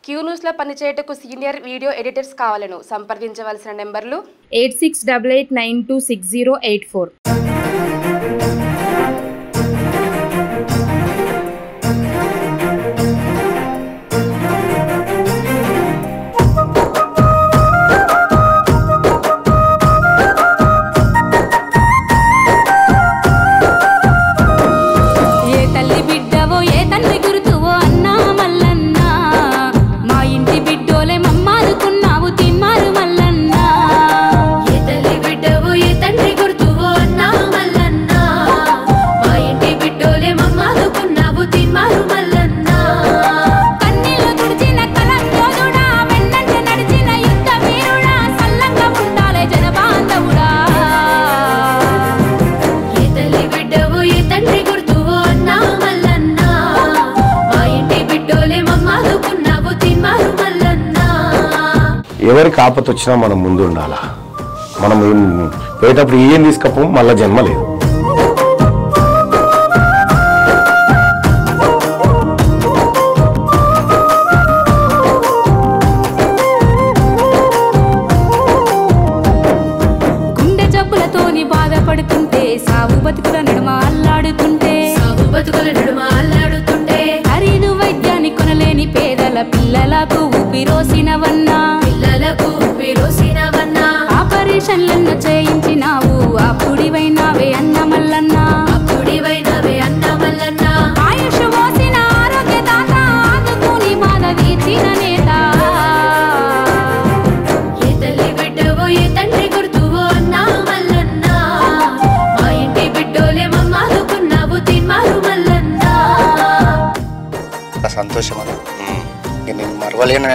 Queue న్యూస్లో పనిచేయటకు senior video editors కావాలను సంప్రదించవలసిన నెంబర్లు 8688926084. ఎవరికి ఆపత వచ్చినా మనం ముందు ఉండాలా. మనం పోయేటప్పుడు ఏం తీసుకపోం, మళ్ళా జన్మ లేదు. గుండె జబ్బులతోని బాధపడుతుంటే సాగు బతుకుల నడుమ అల్లాడుతుంటే ఖరీదు వైద్యాన్ని కొనలేని పేదల పిల్లలకు ఊపిరోసినవన్నా ఆపరేషన్లను చేయించినావు అప్పుడివైనావే అన్న మల్లన్న ఆయుష్ మోసిన ఆరోగ్య దాత ఆదుకుని బాధ తీర్చిన నేత ఏ తల్లి బిడ్డవో ఏ తండ్రి గుర్తువో అన్నా మల్లన్న మా ఇంటి బిడ్డోలే మమ్మాదుకున్నావు తిమ్మారు మల్లన్న. సంతోషం అన్న, నేను మరవలేని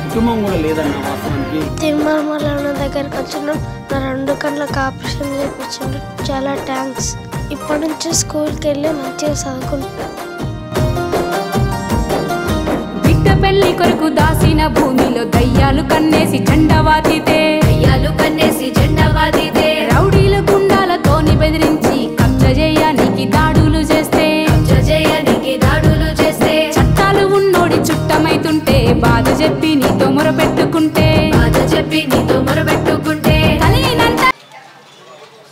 కుటుంబం కూడా లేదన్న. వాస్తవానికి తిమ్మర్ మల్లన్న దగ్గరకు వచ్చినాం, నా 2 కళ్ళకి ఆపరేషన్ చేయించాడు. చాలా థ్యాంక్స్. ఇప్పటి నుంచి స్కూల్కి వెళ్ళి మంచిగా చదువుకుంటాం. బిడ్డ పెళ్లి కొరకు దాసిన భూమిలో దయ్యాలు కన్నేసి జెండా వాదితే రౌడీల గుండాలతోని బెదిరించి కబ్జా చేయడానికి దాడులు చేస్తే చట్టాలు ఉన్నోడి చుట్టమైతుంటే బాధ చెప్పి నీతో మొరపెట్టుకుంటే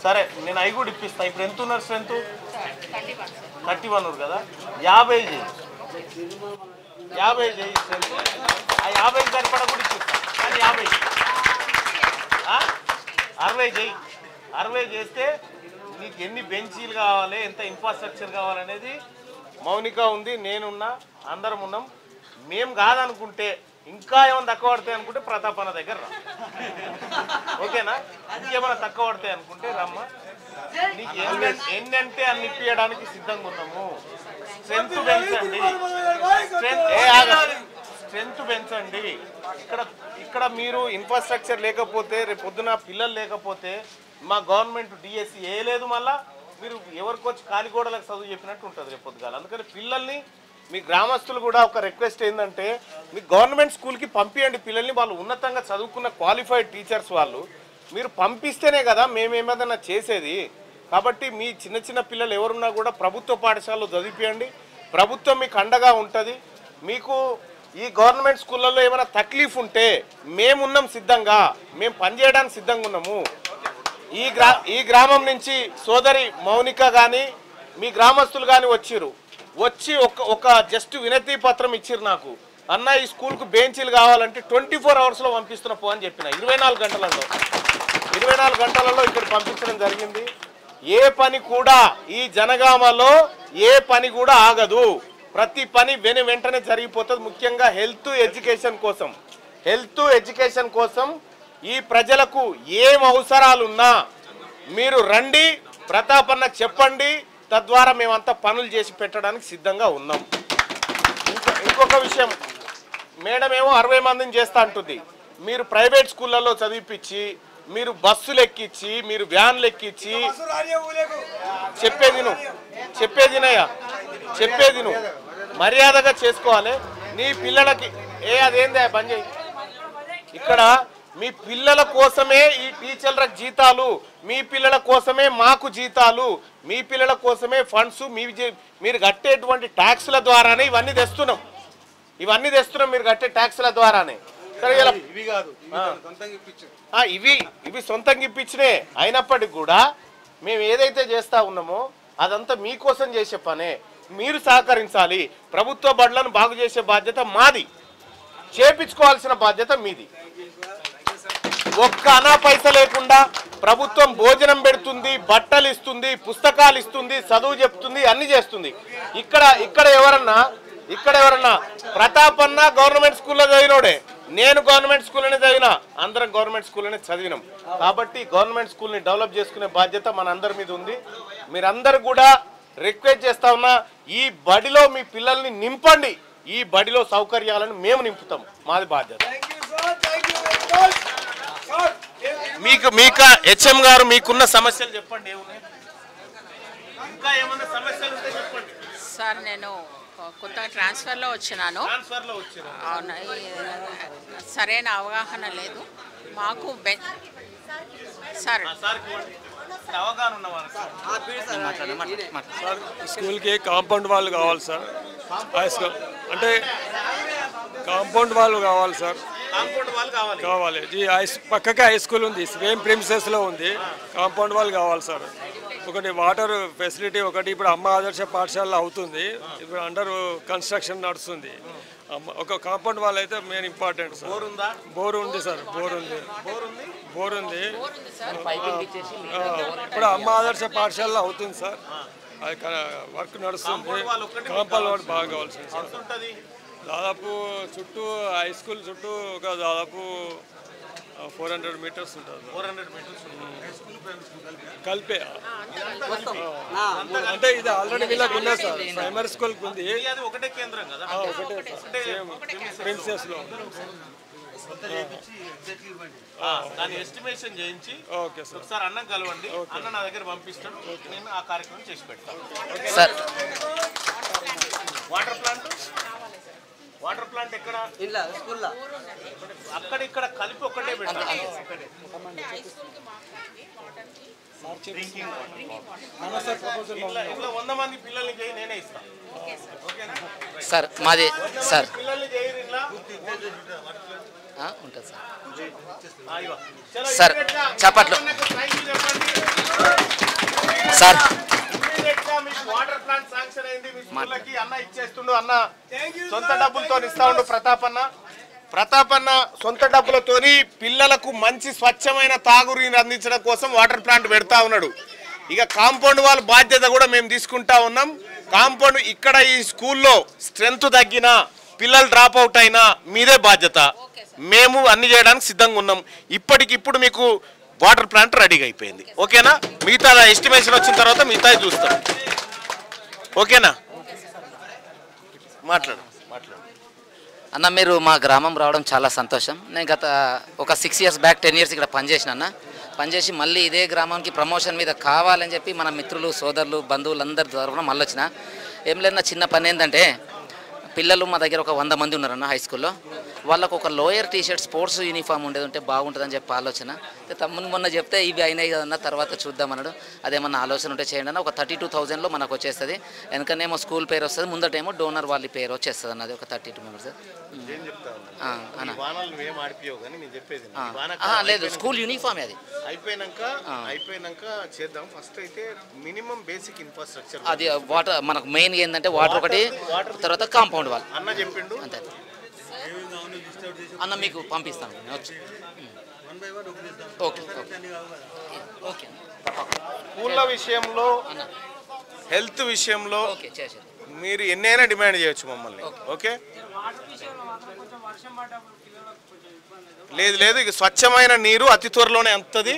సరే నేను అవి కూడా ఇప్పిస్తా. ఇప్పుడు ఎంత ఉన్నారు స్ట్రెంత్? 31 కదా, 50 చేయి స్ట్రెంత్. ఆ 50 సరిపడా కూడా ఇప్పిస్తా. కానీ 50 60 చేయి. 60 చేస్తే నీకు ఎన్ని బెంచీలు కావాలి, ఎంత ఇన్ఫ్రాస్ట్రక్చర్ కావాలనేది మౌనిక ఉంది, నేనున్నా, అందరం ఉన్నాం. మేము కాదనుకుంటే ఇంకా ఏమైనా తక్కువ పడతాయి అనుకుంటే ప్రతాప్ అన్న దగ్గర రా, ఓకేనా? ఇంకేమైనా తక్కువ పడతాయి అనుకుంటే రమ్మ. నీకు ఎన్నంటే అన్ని ఇప్పించడానికి సిద్ధంగా ఉన్నాము. స్ట్రెంత్ పెంచండి. ఇక్కడ మీరు ఇన్ఫ్రాస్ట్రక్చర్ లేకపోతే, రేపు పొద్దున పిల్లలు లేకపోతే మా గవర్నమెంట్ డిఎస్సి వేయలేదు. మళ్ళీ మీరు ఎవరికి వచ్చి కాలిగోడలకు చదువు చెప్పినట్టు ఉంటుంది రేపు పొద్దుగాల. అందుకని పిల్లల్ని, మీ గ్రామస్తులు కూడా ఒక రిక్వెస్ట్ ఏంటంటే, మీ గవర్నమెంట్ స్కూల్కి పంపించండి పిల్లల్ని. వాళ్ళు ఉన్నతంగా చదువుకున్న క్వాలిఫైడ్ టీచర్స్ వాళ్ళు. మీరు పంపిస్తేనే కదా మేమేమన్నా చేసేది. కాబట్టి మీ చిన్న చిన్న పిల్లలు ఎవరున్నా కూడా ప్రభుత్వ పాఠశాలలో చదివించండి. ప్రభుత్వం మీకు అండగా ఉంటుంది. మీకు ఈ గవర్నమెంట్ స్కూళ్ళల్లో ఏమైనా తక్లీఫ్ ఉంటే మేమున్నాం సిద్ధంగా, మేము పనిచేయడానికి సిద్ధంగా ఉన్నాము. ఈ గ్రామం నుంచి సోదరి మౌనిక కానీ మీ గ్రామస్తులు కానీ వచ్చి ఒక జస్ట్ వినతి పత్రం ఇచ్చిరు నాకు. అన్న ఈ స్కూల్కు బెంచీలు కావాలంటే 24 అవర్స్లో పంపిస్తున్న పో అని చెప్పిన. 24 గంటలలో ఇక్కడ పంపించడం జరిగింది. ఏ పని కూడా ఈ జనగామలో ఏ పని కూడా ఆగదు. ప్రతి పని వెంటనే జరిగిపోతుంది. ముఖ్యంగా హెల్త్ ఎడ్యుకేషన్ కోసం ఈ ప్రజలకు ఏం అవసరాలున్నా మీరు రండి, ప్రతాప్ అన్న చెప్పండి. తద్వారా మేమంతా పనులు చేసి పెట్టడానికి సిద్ధంగా ఉన్నాం. ఇంకొక విషయం, మేడం ఏమో 60 మందిని చేస్తా అంటుంది. మీరు ప్రైవేట్ స్కూళ్ళల్లో చదివిపించి, మీరు బస్సులు ఎక్కించి, మీరు వ్యాన్లు ఎక్కించి, చెప్పేది నువ్వు మర్యాదగా చేసుకోవాలి. నీ పిల్లలకి అదేందా బంద్ చేయి. ఇక్కడ మీ పిల్లల కోసమే ఈ టీచర్లకు జీతాలు, మీ పిల్లల కోసమే మాకు జీతాలు, మీ పిల్లల కోసమే ఫండ్స్, మీరు కట్టేటువంటి ట్యాక్స్ల ద్వారానే ఇవన్నీ తెస్తున్నాం. ఇవన్నీ తెస్తున్నాం మీరు కట్టే ట్యాక్స్ల ద్వారానే. సరే ఇవి సొంతంగా ఇప్పించినే అయినప్పటికీ కూడా మేము ఏదైతే చేస్తా ఉన్నామో అదంతా మీకోసం చేసే పనే. మీరు సహకరించాలి. ప్రభుత్వ బడులను బాగు చేసే బాధ్యత మాది, చేపించుకోవాల్సిన బాధ్యత మీది. ఒక్క అనా పైస లేకుండా ప్రభుత్వం భోజనం పెడుతుంది, బట్టలు ఇస్తుంది, పుస్తకాలు ఇస్తుంది, చదువు చెప్తుంది, అన్ని చేస్తుంది. ఇక్కడ ఎవరన్నా ప్రతాపన్న గవర్నమెంట్ స్కూల్లో చదివినోడే, నేను గవర్నమెంట్ స్కూల్లోనే చదివినా, అందరం గవర్నమెంట్ స్కూల్లోనే చదివినాం. కాబట్టి గవర్నమెంట్ స్కూల్ని డెవలప్ చేసుకునే బాధ్యత మన అందరి మీద ఉంది. మీరందరూ కూడా రిక్వెస్ట్ చేస్తా ఉన్నా, ఈ బడిలో మీ పిల్లల్ని నింపండి. ఈ బడిలో సౌకర్యాలను మేము నింపుతాం, మాది బాధ్యత. మీకు హెచ్ఎం గారు మీకున్న సమస్యలు చెప్పండి. ఏమున్నాయి ఇంకా ఏమన్నా సమస్యలు ఉంటే చెప్పండి సార్. నేను కొత్తగా ట్రాన్స్ఫర్లో వచ్చినాను. అవును, సరైన అవగాహన లేదు మాకు. సార్ స్కూల్కి కాంపౌండ్ వాళ్ళు కావాలి సార్. హై స్కూల్ అంటే కాంపౌండ్ వాళ్ళు కావాలి సార్, కావాలి. పక్కకే హై స్కూల్ ఉంది, సేమ్ ప్రిమిసెస్లో ఉంది. కాంపౌండ్ వాళ్ళు కావాలి సార్. ఒకటి వాటర్ ఫెసిలిటీ, ఒకటి ఇప్పుడు అమ్మ ఆదర్శ పాఠశాల అవుతుంది, ఇప్పుడు అండర్ కన్స్ట్రక్షన్ నడుస్తుంది. ఒక కాంపౌండ్ వాళ్ళు అయితే మెయిన్ ఇంపార్టెంట్ సార్. బోర్ ఉంది సార్, బోర్ ఉంది. ఇప్పుడు అమ్మ ఆదర్శ పాఠశాల అవుతుంది సార్, అది వర్క్ నడుస్తుంది. కాంపౌండ్ వాళ్ళు బాగా కావాల్సింది సార్. దాదాపు చుట్టూ హై స్కూల్ చుట్టూ ఒక దాదాపు 400 మీటర్స్ ఉంటుంది. కలిపే అంటే ఇది ఆల్రెడీ వీళ్ళకి ఉన్నది సార్, ప్రైమరీ స్కూల్కి ఉంది. ఒకటే కేంద్రం కదా, ప్రిన్సెస్లో దాని ఎస్టిమేషన్ చేయించి ఓకే సార్. ఒకసారి అన్నం కలవండి, అన్న నా దగ్గర పంపిస్తాను, నేను ఆ కార్యక్రమం చేసి పెడతాను. వాటర్ ప్లాంట్ ఎక్కడ? అక్కడ ఇక్కడ కలిపి ఒకటే పెట్టాలి. ఇంట్లో 100 మంది పిల్లల్ని చేయి, నేనే ఇస్తాను. సార్ మాది సార్ పిల్లల్ని చేయరు ఇలా ఉంటుంది సార్. చప్పట్లు సార్. వాటర్ ప్లాంట్ శాంక్షన్ అయింది మీ స్కూళ్ళకి, అన్న ఇచ్చేస్తుండు. అన్న సొంత డబ్బులతో ఇస్తా ఉండు. ప్రతాపన్న సొంత డబ్బులతోని పిల్లలకు మంచి స్వచ్ఛమైన తాగునీరు అందించడం కోసం వాటర్ ప్లాంట్ పెడతా ఉన్నాడు. ఇక కాంపౌండ్ వాళ్ళ బాధ్యత కూడా మేము తీసుకుంటా ఉన్నాం. కాంపౌండ్ ఇక్కడ ఈ స్కూల్లో స్ట్రెంత్ తగ్గినా, పిల్లలు డ్రాప్ అవుట్ అయినా మీదే బాధ్యత. మేము అన్ని చేయడానికి సిద్ధంగా ఉన్నాం. ఇప్పటికిప్పుడు మీకు వాటర్ ప్లాంట్ రెడీగా అయిపోయింది. ఓకేనా? మిగతా ఎస్టిమేషన్ వచ్చిన తర్వాత మిగతా చూస్తాం. ఓకేనా? మాట్లాడు. అన్న, మీరు మా గ్రామం రావడం చాలా సంతోషం. నేను గత ఒక 6 years బ్యాక్ 10 years ఇక్కడ పనిచేసిన అన్న. పనిచేసి మళ్ళీ ఇదే గ్రామానికి ప్రమోషన్ మీద కావాలని చెప్పి మన మిత్రులు, సోదరులు, బంధువులందరి తరఫున మళ్ళీ వచ్చిన. ఏం లేదు, నా చిన్న పని ఏంటంటే పిల్లలు మా దగ్గర ఒక 100 మంది ఉన్నారన్న హై స్కూల్లో. వాళ్ళకు ఒక లోయర్ టీషర్ట్ స్పోర్ట్స్ యూనిఫామ్ ఉండేది ఉంటే బాగుంటుందని చెప్పి ఆలోచన. తమ్ముని మొన్న చెప్తే ఇవి అయినాయి కదన్న, తర్వాత చూద్దామన్నాడు. అదేమన్నా ఆలోచన ఉంటే చేయండి అన్న. ఒక 32,000లో మనకు వచ్చేస్తుంది. వెనకనేమో స్కూల్ పేరు వస్తుంది, ముందటేమో డోనర్ వాళ్ళ పేరు వచ్చేస్తుంది అన్నది. ఒక 32 members. లేదు, స్కూల్ యూనిఫామ్ అది. అయిపోయినాక చేద్దాం. ఫస్ట్ అయితే మినిమం బేసిక్ ఇన్ఫ్రాస్ట్రక్చర్ అది వాటర్ మనకు మెయిన్ ఏంటంటే వాటర్ ఒకటి, తర్వాత కాంపౌండ్ వాల్ అన్న చెప్పిండు. అంతే అన్న, మీకు పంపిస్తాను. Okay okay. స్కూళ్ళ విషయంలో, హెల్త్ విషయంలో మీరు ఎన్నైనా డిమాండ్ చేయొచ్చు మమ్మల్ని. ఓకే? లేదు, ఇక స్వచ్ఛమైన నీరు అతి త్వరలోనే వస్తుంది.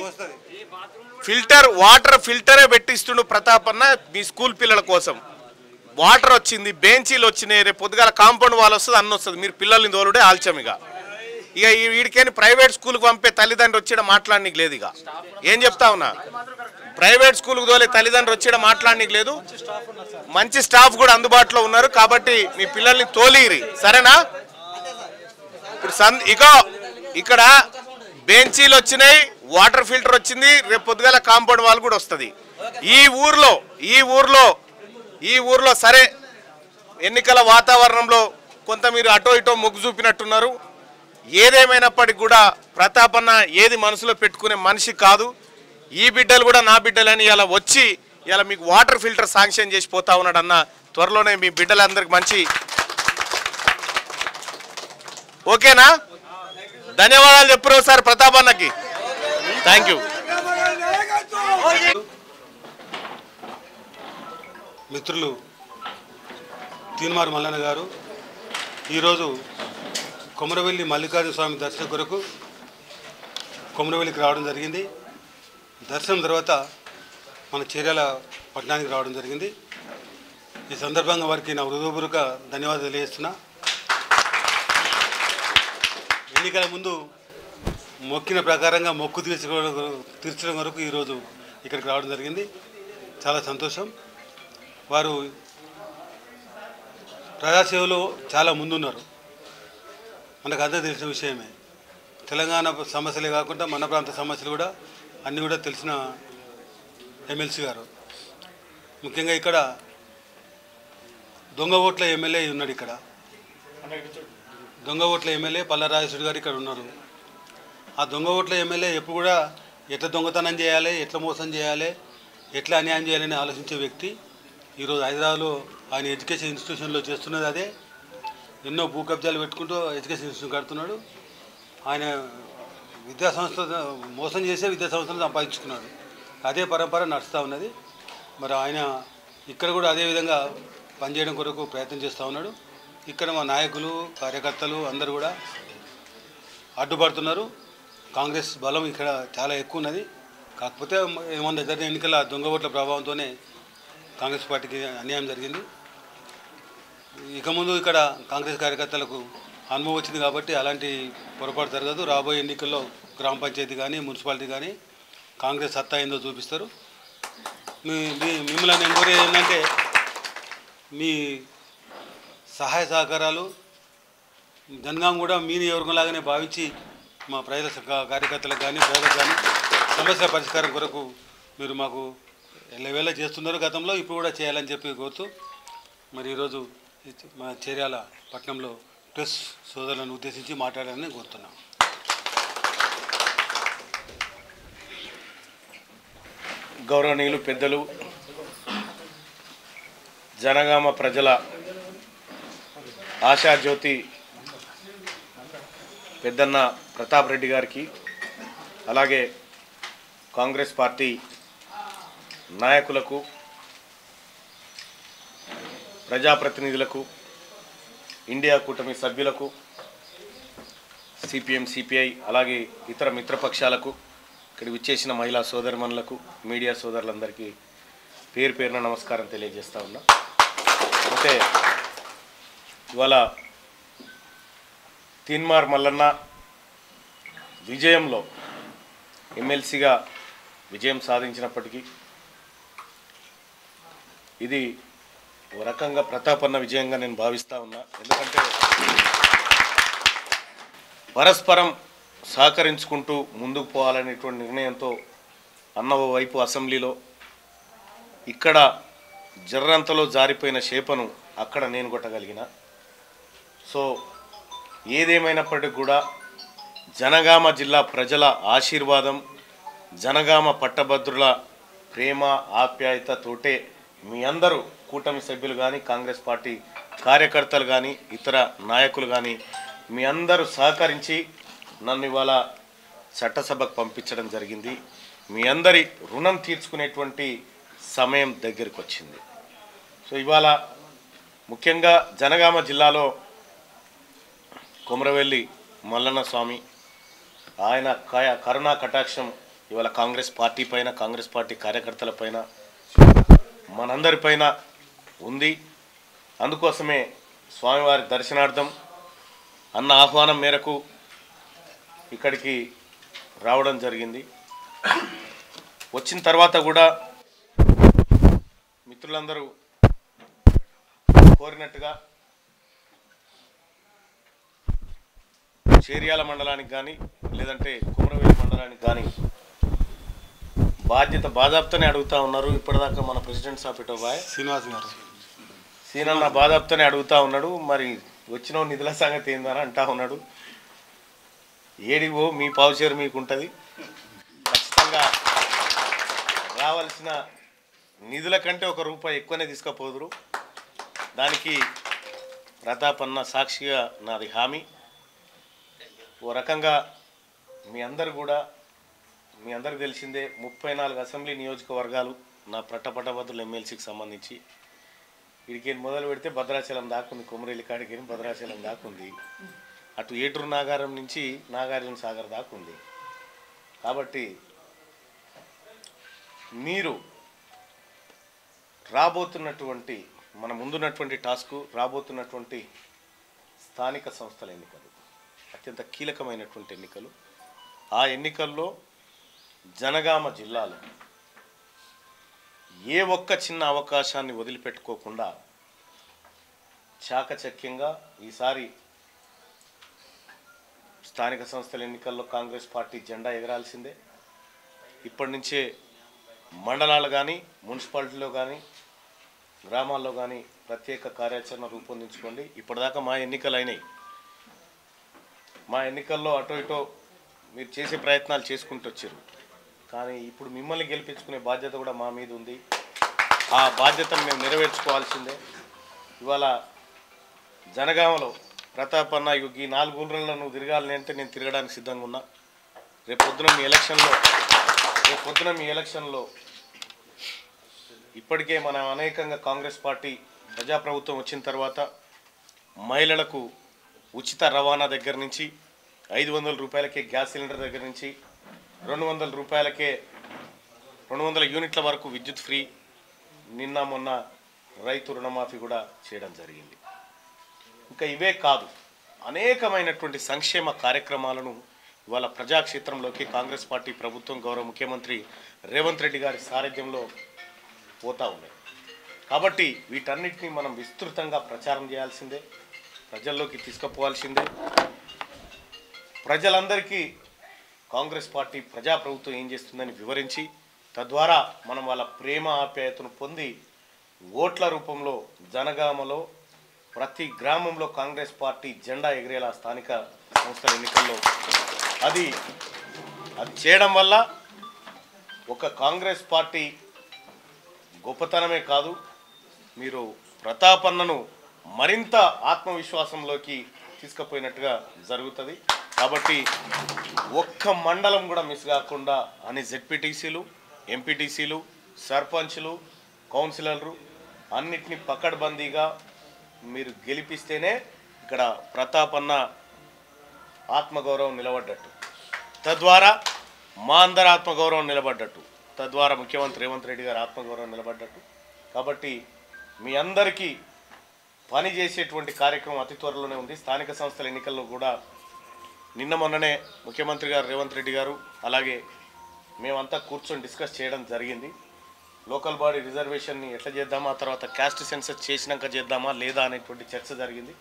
వాటర్ ఫిల్టరే పెట్టిస్తుండు ప్రతాపన్న మీ స్కూల్ పిల్లల కోసం. వాటర్ వచ్చింది, బెంచీలు వచ్చినాయి, రేపు పొద్దుగాల కాంపౌండ్ వాల్ వస్తుంది, అన్నీ వస్తుంది. మీరు పిల్లల్ని తోలుడే ఆల్చం. ఇక వీడికేని ప్రైవేట్ స్కూల్కి పంపే తల్లిదండ్రులు వచ్చేట మాట్లాడనీకి లేదు. ఇక ఏం చెప్తా ఉన్నా, ప్రైవేట్ స్కూల్కి తోలే తల్లిదండ్రులు వచ్చేట మాట్లాడనీకి లేదు. మంచి స్టాఫ్ కూడా అందుబాటులో ఉన్నారు. కాబట్టి మీ పిల్లల్ని తోలిరి, సరేనా? ఇప్పుడు ఇక్కడ బెంచీలు వచ్చినాయి, వాటర్ ఫిల్టర్ వచ్చింది, రేపు పొద్దుగాల కాంపౌండ్ వాల్ కూడా వస్తుంది. ఈ ఊర్లో సరే ఎన్నికల వాతావరణంలో కొంత మీరు అటో ఇటో మొగ్గు చూపినట్టున్నారు. ఏదేమైనప్పటికీ కూడా ప్రతాపన్న ఏది మనసులో పెట్టుకునే మనిషి కాదు. ఈ బిడ్డలు కూడా నా బిడ్డలని ఇలా వచ్చి ఇలా మీకు వాటర్ ఫిల్టర్ శాంక్షన్ చేసి పోతా ఉన్నాడు అన్న. త్వరలోనే మీ బిడ్డలందరికి మంచి ఓకేనా? ధన్యవాదాలు చెప్పరు సార్ ప్రతాపన్నకి. Thank you. మిత్రులు తీన్మార్ మల్లన్న గారు ఈరోజు కొమరవెల్లి మల్లికార్జున స్వామి దర్శనం కొరకు కొమరవెల్లికి రావడం జరిగింది. దర్శనం తర్వాత మన చర్యాల పట్టణానికి రావడం జరిగింది. ఈ సందర్భంగా వారికి నా హృదయపూర్వక ధన్యవాదాలు తెలియజేస్తున్నా. ఎన్నికల ముందు మొక్కిన ప్రకారంగా మొక్కు తీర్చడం వరకు ఈరోజు ఇక్కడికి రావడం జరిగింది. చాలా సంతోషం. వారు ప్రజాసేవలో చాలా ముందున్నారు. మనకు అంతా తెలిసిన విషయమే. తెలంగాణ సమస్యలే కాకుండా మన ప్రాంత సమస్యలు కూడా అన్నీ కూడా తెలిసిన ఎమ్మెల్సీ గారు. ముఖ్యంగా ఇక్కడ దొంగ ఓట్ల ఎమ్మెల్యే ఉన్నాడు. ఇక్కడ దొంగ ఓట్ల ఎమ్మెల్యే పల్లరాజేశ్వరి గారు ఇక్కడ ఉన్నారు. ఆ దొంగ ఓట్ల ఎమ్మెల్యే ఎప్పుడు కూడా ఎట్లా దొంగతనం చేయాలి, ఎట్లా మోసం చేయాలి, ఎట్లా అన్యాయం చేయాలని ఆలోచించే వ్యక్తి. ఈరోజు హైదరాబాద్లో ఆయన ఎడ్యుకేషన్ ఇన్స్టిట్యూషన్లో చేస్తున్నది అదే. ఎన్నో భూ కబ్జాలు పెట్టుకుంటూ ఎడ్యుకేషన్ ఇన్స్టిట్యూషన్ కడుతున్నాడు. ఆయన విద్యాసంస్థ మోసం చేసే విద్యాసంస్థను సంపాదించుకున్నాడు. అదే పరంపర నడుస్తూ ఉన్నది. మరి ఆయన ఇక్కడ కూడా అదే విధంగా పనిచేయడం కొరకు ప్రయత్నం చేస్తూ ఉన్నాడు. ఇక్కడ మా నాయకులు కార్యకర్తలు అందరూ కూడా అడ్డుపడుతున్నారు. కాంగ్రెస్ బలం ఇక్కడ చాలా ఎక్కువ ఉన్నది. కాకపోతే ఏమన్నా జరిగిన ఎన్నికల దొంగ ఓట్ల ప్రభావంతోనే కాంగ్రెస్ పార్టీకి అన్యాయం జరిగింది. ఇక ముందు ఇక్కడ కాంగ్రెస్ కార్యకర్తలకు అనుభవం వచ్చింది కాబట్టి అలాంటి పొరపాటు జరగదు. రాబోయే ఎన్నికల్లో గ్రామ పంచాయతీ కానీ మున్సిపాలిటీ కానీ కాంగ్రెస్ సత్తా ఏందో చూపిస్తారు. మిమ్మల్ని నేను కోరేది ఏంటంటే మీ సహాయ సహకారాలు జనగాం కూడా మీ నియోజకవర్గంలాగానే భావించి మా ప్రజల కార్యకర్తలకు కానీ ప్రజలకు కానీ సమస్యల పరిష్కారం కొరకు మీరు మాకు ఎల్లవేళ చేస్తున్నారు. గతంలో ఇప్పుడు కూడా చేయాలని చెప్పి కోరుతూ మరి ఈరోజు మా చర్యాల పట్టణంలో ప్రెస్ సోదరులను ఉద్దేశించి మాట్లాడాలని కోరుతున్నాం. గౌరవనీయులు పెద్దలు, జనగామ ప్రజల ఆశాజ్యోతి పెద్దన్న ప్రతాప్ రెడ్డి గారికి, అలాగే కాంగ్రెస్ పార్టీ నాయకులకు, ప్రజాప్రతినిధులకు, ఇండియా కూటమి సభ్యులకు, సిపిఎం సిపిఐ అలాగే ఇతర మిత్రపక్షాలకు, ఇక్కడ విచ్చేసిన మహిళా సోదరిమణులకు, మీడియా సోదరులందరికీ పేరు పేరున నమస్కారం తెలియజేస్తా ఉన్నా. అయితే ఇవాళ తీన్మార్ మల్లన్న విజయంలో ఎమ్మెల్సీగా విజయం సాధించినప్పటికీ ఇది ఓ రకంగా ప్రతాపన్న విజయంగా నేను భావిస్తూ ఉన్నా. ఎందుకంటే పరస్పరం సహకరించుకుంటూ ముందుకు పోవాలనేటువంటి నిర్ణయంతో అన్న వైపు అసెంబ్లీలో, ఇక్కడ జర్రంతలో జారిపోయిన చేపను అక్కడ నేను కొట్టగలిగిన. సో ఏదేమైనప్పటికీ కూడా జనగామ జిల్లా ప్రజల ఆశీర్వాదం, జనగామ పట్టభద్రుల ప్రేమ ఆప్యాయతతోటే మీ అందరూ కూటమి సభ్యులు కానీ, కాంగ్రెస్ పార్టీ కార్యకర్తలు కానీ, ఇతర నాయకులు కానీ మీ అందరూ సహకరించి నన్ను ఇవాళ చట్టసభకు పంపించడం జరిగింది. మీ అందరి రుణం తీర్చుకునేటువంటి సమయం దగ్గరికి వచ్చింది. సో ఇవాళ ముఖ్యంగా జనగామ జిల్లాలో కొమరవెల్లి మల్లన్న స్వామి ఆయన కరుణా కటాక్షం ఇవాళ కాంగ్రెస్ పార్టీ పైన, కాంగ్రెస్ పార్టీ కార్యకర్తల పైన, మనందరిపైన ఉంది. అందుకోసమే స్వామివారి దర్శనార్థం అన్న ఆహ్వానం మేరకు ఇక్కడికి రావడం జరిగింది. వచ్చిన తర్వాత కూడా మిత్రులందరూ కోరినట్టుగా చేర్యాల మండలానికి కానీ లేదంటే కొమరవెల్లి మండలానికి కానీ బాధాప్తనే అడుగుతూ ఉన్నారు. ఇప్పటిదాకా మన ప్రెసిడెంట్ సాఫ్ ఇటోబాయ్ శ్రీనివాస్ గారు సీనన్న బాధాప్తనే అడుగుతూ ఉన్నాడు. మరి వచ్చిన నిధుల సంగతి ఏందని అంటా ఉన్నాడు. ఏడివో మీ పావుచేరు మీకు ఉంటుంది. ఖచ్చితంగా రావాల్సిన నిధుల కంటే ₹1 ఎక్కువనే తీసుకుపోదురు. దానికి ప్రతాప్ అన్న సాక్షిగా నాది హామీ. ఓ రకంగా మీ అందరికి తెలిసిందే 34 అసెంబ్లీ నియోజకవర్గాలు నా పట్టపట్టభద్రుల ఎమ్మెల్సీకి సంబంధించి. వీడికి మొదలు పెడితే భద్రాచలం దాకుంది, కొమరేలి కాడికి భద్రాచలం దాకుంది, అటు ఏటూరు నాగారం నుంచి నాగార్జున సాగర్ దాకుంది. కాబట్టి మీరు రాబోతున్నటువంటి మన ముందున్నటువంటి టాస్క్ రాబోతున్నటువంటి స్థానిక సంస్థల ఎన్నికలు అత్యంత కీలకమైనటువంటి ఎన్నికలు. ఆ ఎన్నికల్లో జనగామ జిల్లాలో ఏ ఒక్క చిన్న అవకాశాన్ని వదిలిపెట్టుకోకుండా చాకచక్యంగా ఈసారి స్థానిక సంస్థల ఎన్నికల్లో కాంగ్రెస్ పార్టీ జెండా ఎగరాల్సిందే. ఇప్పటి నుంచే మండలాలు కానీ మున్సిపాలిటీలో కానీ గ్రామాల్లో కానీ ప్రత్యేక కార్యాచరణ రూపొందించుకోండి. ఇప్పటిదాకా మా ఎన్నికలు అయినాయి. మా ఎన్నికల్లో అటో ఇటో మీరు చేసే ప్రయత్నాలు చేసుకుంటూ వచ్చారు. కానీ ఇప్పుడు మిమ్మల్ని గెలిపించుకునే బాధ్యత కూడా మా మీద ఉంది. ఆ బాధ్యతను మేము నెరవేర్చుకోవాల్సిందే. ఇవాళ జనగామలో ప్రతాప్ అన్న ఈ 4 ఊళ్ళలో నువ్వు తిరగాలని అంటే నేను తిరగడానికి సిద్ధంగా ఉన్నా. రేపు పొద్దున మీ ఎలక్షన్లో ఇప్పటికే మనం అనేకంగా కాంగ్రెస్ పార్టీ ప్రజాప్రభుత్వం వచ్చిన తర్వాత మహిళలకు ఉచిత రవాణా దగ్గర నుంచి 500 రూపాయలకే గ్యాస్ సిలిండర్ దగ్గర నుంచి 200 రూపాయలకే 200 యూనిట్ల వరకు విద్యుత్ ఫ్రీ, నిన్న మొన్న రైతు రుణమాఫీ కూడా చేయడం జరిగింది. ఇంకా ఇవే కాదు, అనేకమైనటువంటి సంక్షేమ కార్యక్రమాలను ఇవాళ ప్రజాక్షేత్రంలోకి కాంగ్రెస్ పార్టీ ప్రభుత్వం గౌరవ ముఖ్యమంత్రి రేవంత్ రెడ్డి గారి సారథ్యంలో పోతా ఉన్నాయి. కాబట్టి వీటన్నిటిని మనం విస్తృతంగా ప్రచారం చేయాల్సిందే, ప్రజల్లోకి తీసుకుపోవాల్సిందే. ప్రజలందరికీ కాంగ్రెస్ పార్టీ ప్రజాప్రభుత్వం ఏం చేస్తుందని వివరించి తద్వారా మనం వాళ్ళ ప్రేమ ఆప్యాయతను పొంది ఓట్ల రూపంలో జనగామలో ప్రతి గ్రామంలో కాంగ్రెస్ పార్టీ జెండా ఎగిరేలా స్థానిక సంస్థల ఎన్నికల్లో అది చేయడం వల్ల ఒక కాంగ్రెస్ పార్టీ గొప్పతనమే కాదు, మీరు ప్రతాపన్నను మరింత ఆత్మవిశ్వాసంలోకి తీసుకుపోయినట్టుగా జరుగుతుంది. కాబట్టి ఒక్క మండలం కూడా మిస్ కాకుండా అన్ని జెడ్పీటీసీలు, ఎంపీటీసీలు, సర్పంచ్లు, కౌన్సిలర్లు అన్నిటినీ పకడ్బందీగా మీరు గెలిపిస్తేనే ఇక్కడ ప్రతాపన్న ఆత్మగౌరవం నిలబడ్డట్టు, తద్వారా మా అందరి ఆత్మగౌరవం నిలబడ్డట్టు, తద్వారా ముఖ్యమంత్రి రేవంత్ రెడ్డి గారి ఆత్మగౌరవం నిలబడ్డట్టు. కాబట్టి మీ అందరికీ పని చేసేటువంటి కార్యక్రమం అతి త్వరలోనే ఉంది. స్థానిక సంస్థల ఎన్నికల్లో కూడా నిన్న మొన్ననే ముఖ్యమంత్రి గారు రేవంత్ రెడ్డి గారు అలాగే మేమంతా కూర్చొని డిస్కస్ చేయడం జరిగింది. లోకల్ బాడీ రిజర్వేషన్ని ఎట్లా చేద్దామా, ఆ తర్వాత క్యాస్ట్ సెన్సస్ చేసినాక చేద్దామా లేదా అనేటువంటి చర్చ జరిగింది.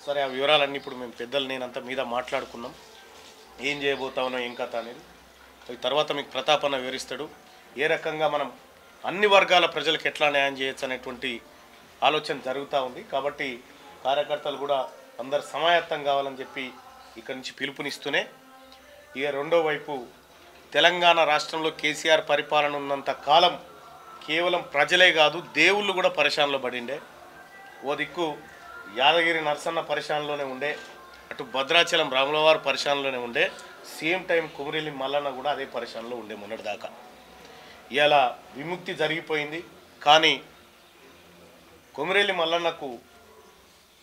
సరే, ఆ వివరాలన్నీ ఇప్పుడు మేము పెద్దలు నేనంతా మీద మాట్లాడుకున్నాం. ఏం చేయబోతా ఉన్నాం, ఏం కథ అనేది తర్వాత మీకు ప్రతాపన్న వివరిస్తాడు. ఏ రకంగా మనం అన్ని వర్గాల ప్రజలకు ఎట్లా న్యాయం చేయొచ్చు అనేటువంటి ఆలోచన జరుగుతూ ఉంది. కాబట్టి కార్యకర్తలు కూడా అందరు సమాయత్తం కావాలని చెప్పి ఇక్కడి నుంచి పిలుపునిస్తూనే, ఇక రెండో వైపు తెలంగాణ రాష్ట్రంలో కేసీఆర్ పరిపాలన ఉన్నంత కాలం కేవలం ప్రజలే కాదు దేవుళ్ళు కూడా పరిశానలో పడిండే. ఓ దిక్కు యాదగిరి నరసన్న పరిశానలోనే ఉండే, అటు భద్రాచలం రాములవారు పరిశానలోనే ఉండే, సేమ్ టైం కుమరెల్లి మల్లన్న కూడా అదే పరిశానలో ఉండే మొన్నటిదాకా. ఇలా విముక్తి జరిగిపోయింది. కానీ కుమరెల్లి మల్లన్నకు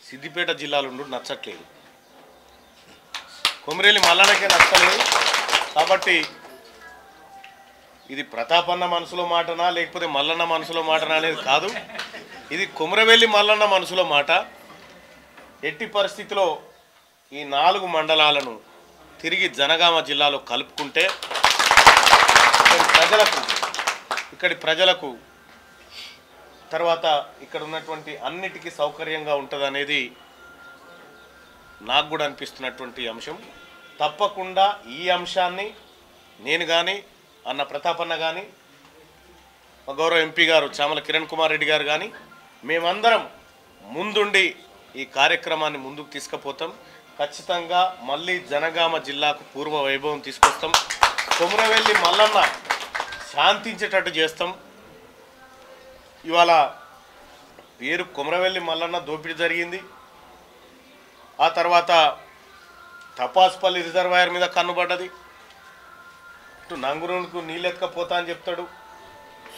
సిద్దిపేట జిల్లాలో నచ్చట్లేదు, కుమరెల్లి మల్లన్నకే నచ్చలేదు. కాబట్టి ఇది ప్రతాపన్న మనసులో మాటనా లేకపోతే మల్లన్న మనసులో మాటనా అనేది కాదు, ఇది కుమరవెల్లి మల్లన్న మనసులో మాట. ఎట్టి పరిస్థితిలో ఈ 4 మండలాలను తిరిగి జనగామ జిల్లాలో కలుపుకుంటే ఇక్కడి ప్రజలకు తర్వాత ఇక్కడ ఉన్నటువంటి అన్నిటికీ సౌకర్యంగా ఉంటుంది అనేది నాకు కూడా అనిపిస్తున్నటువంటి అంశం. తప్పకుండా ఈ అంశాన్ని నేను కానీ అన్న ప్రతాపన్న కానీ మా గౌరవ ఎంపీ గారు చామల కిరణ్ కుమార్ రెడ్డి గారు కానీ మేమందరం ముందుండి ఈ కార్యక్రమాన్ని ముందుకు తీసుకుపోతాం. ఖచ్చితంగా మళ్ళీ జనగామ జిల్లాకు పూర్వ వైభవం తీసుకొస్తాం. కొమరవెల్లి మల్లన్న శాంతించేటట్టు చేస్తాం. ఇవాళ పేరు కొమరవెల్లి మల్లన్న దోపిడీ జరిగింది. ఆ తర్వాత తపాస్పల్లి రిజర్వాయర్ మీద కన్నుబడ్డది. ఇటు నంగురుకు నీళ్ళెత్తకపోతా అని చెప్తాడు.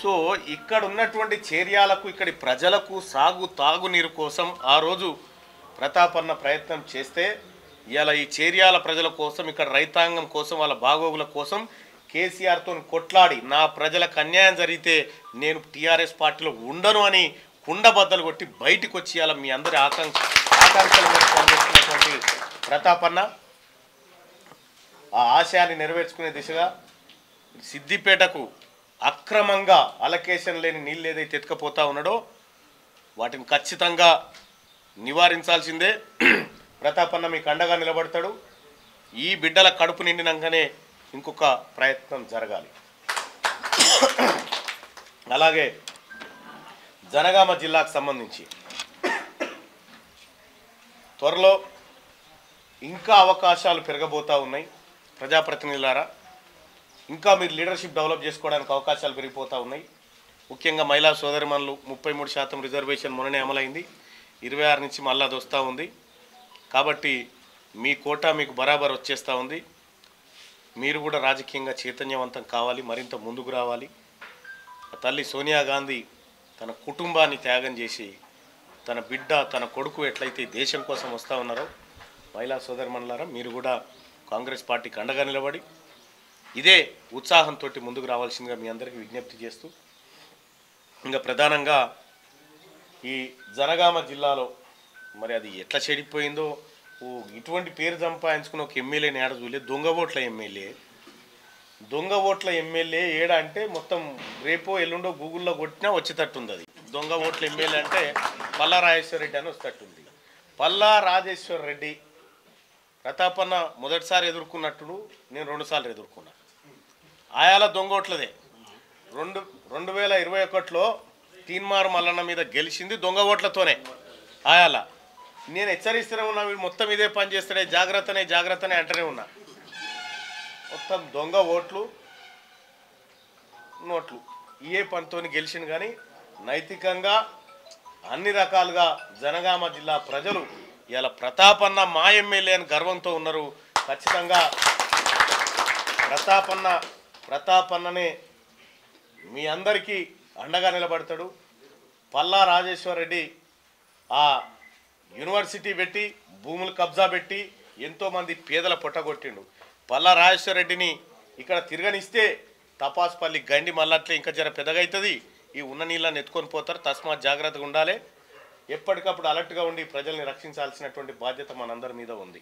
సో ఇక్కడ ఉన్నటువంటి చేర్యాలకు ఇక్కడి ప్రజలకు సాగు తాగునీరు కోసం ఆ రోజు ప్రతాపన్న ప్రయత్నం చేస్తే ఇవాళ ఈ చేర్యాల ప్రజల కోసం ఇక్కడ రైతాంగం కోసం వాళ్ళ బాగోగుల కోసం కేసీఆర్తో కొట్లాడి నా ప్రజలకు అన్యాయం జరిగితే నేను టీఆర్ఎస్ పార్టీలో ఉండను అని కుండబద్దలు కొట్టి బయటికి వచ్చి ఇవాళ మీ అందరి ఆకాంక్షల మీద పనిచేస్తున్నటువంటి ప్రతాపన్న ఆ ఆశయాన్ని నెరవేర్చుకునే దిశగా సిద్దిపేటకు అక్రమంగా అలకేషన్ లేని నీళ్ళు ఏదైతే ఎత్తుకపోతా ఉన్నాడో వాటిని ఖచ్చితంగా నివారించాల్సిందే. ప్రతాపన్న మీకు అండగా నిలబడతాడు. ఈ బిడ్డల కడుపు నిండినాకనే ఇంకొక ప్రయత్నం జరగాలి. అలాగే జనగామ జిల్లాకు సంబంధించి త్వరలో ఇంకా అవకాశాలు పెరగబోతూ ఉన్నాయి. ప్రజాప్రతినిధులారా, ఇంకా మీరు లీడర్షిప్ డెవలప్ చేసుకోవడానికి అవకాశాలు పెరిగిపోతూ ఉన్నాయి. ముఖ్యంగా మహిళా సోదరిమణులు 33% రిజర్వేషన్ మొన్ననే అమలైంది. 26 నుంచి మళ్ళీ అది వస్తూ ఉంది. కాబట్టి మీ కోటా మీకు బరాబర్ వచ్చేస్తూ ఉంది. మీరు కూడా రాజకీయంగా చైతన్యవంతం కావాలి, మరింత ముందుకు రావాలి. తల్లి సోనియా గాంధీ తన కుటుంబాన్ని త్యాగం చేసి తన బిడ్డ తన కొడుకు ఎట్లయితే దేశం కోసం వస్తూ ఉన్నారో మహిళా సోదరిమణులారా మీరు కూడా కాంగ్రెస్ పార్టీకి అండగా నిలబడి ఇదే ఉత్సాహంతో ముందుకు రావాల్సిందిగా మీ అందరికీ విజ్ఞప్తి చేస్తూ, ఇంకా ప్రధానంగా ఈ జనగామ జిల్లాలో మరి అది ఎట్లా చెడిపోయిందో ఇటువంటి పేరు సంపాదించుకున్న ఒక ఎమ్మెల్యేని ఏడ చూడలేదు. దొంగ ఓట్ల ఎమ్మెల్యే ఏడ అంటే మొత్తం రేపో ఎల్లుండో గూగుల్లో కొట్టినా వచ్చేటట్టుంది. అది దొంగ ఓట్ల ఎమ్మెల్యే అంటే పల్లా రాజేశ్వర రెడ్డి అని వచ్చేటట్టుంది. పల్లా రాజేశ్వర రెడ్డి ప్రతాపన్న మొదటిసారి ఎదుర్కొన్నట్టు నేను 2 సార్లు ఎదుర్కొన్నా. ఆయాల దొంగ ఓట్లదే. 2021లో తీన్మార్ మల్లన్న మీద గెలిచింది దొంగ ఓట్లతోనే. ఆయాల నేను హెచ్చరిస్తూనే ఉన్నా, వీడు మొత్తం ఇదే పని చేస్తాడే, జాగ్రత్తనే అంటూనే ఉన్నా. మొత్తం దొంగ ఓట్లు నోట్లు ఏ పనితోని గెలిచింది. కానీ నైతికంగా అన్ని రకాలుగా జనగామ జిల్లా ప్రజలు ఇలా ప్రతాపన్న మా ఎమ్మెల్యే అని గర్వంతో ఉన్నారు. ఖచ్చితంగా ప్రతాపన్ననే మీ అందరికీ అండగా నిలబడతాడు. పల్లా రాజేశ్వర రెడ్డి ఆ యూనివర్సిటీ పెట్టి భూములు కబ్జా పెట్టి ఎంతోమంది పేదల పొట్టగొట్టిండు. పల్లా రాజేశ్వర రెడ్డిని ఇక్కడ తిరగనిస్తే తపాస్పల్లి గండి మళ్ళట్లే ఇంకా జర పెద్దగవుతుంది. ఈ ఉన్న నీళ్ళని ఎత్తుకొని పోతారు. తస్మాత్ జాగ్రత్తగా ఉండాలి. ఎప్పటికప్పుడు అలర్ట్గా ఉండి ప్రజల్ని రక్షించాల్సినటువంటి బాధ్యత మనందరి మీద ఉంది.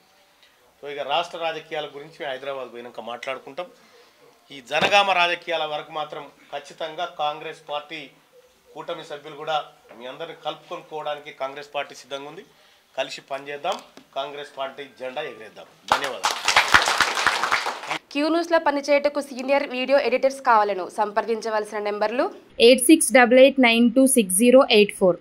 సో ఇక రాష్ట్ర రాజకీయాల గురించి హైదరాబాద్ పోయినాక మాట్లాడుకుంటాం. ఈ జనగామ రాజకీయాల వరకు మాత్రం ఖచ్చితంగా కాంగ్రెస్ పార్టీ కూటమి సభ్యులు కూడా మీ అందరిని కలుపుకొనుకోవడానికి కాంగ్రెస్ పార్టీ సిద్ధంగా ఉంది. కలిసి పనిచేద్దాం, కాంగ్రెస్ పార్టీ జెండా ఎగిరేద్దాం. ధన్యవాదాలు. క్యూ న్యూస్లో పనిచేయటకు సీనియర్ వీడియో ఎడిటర్స్ కావాలను సంప్రదించవలసిన నెంబర్లు 8688926084.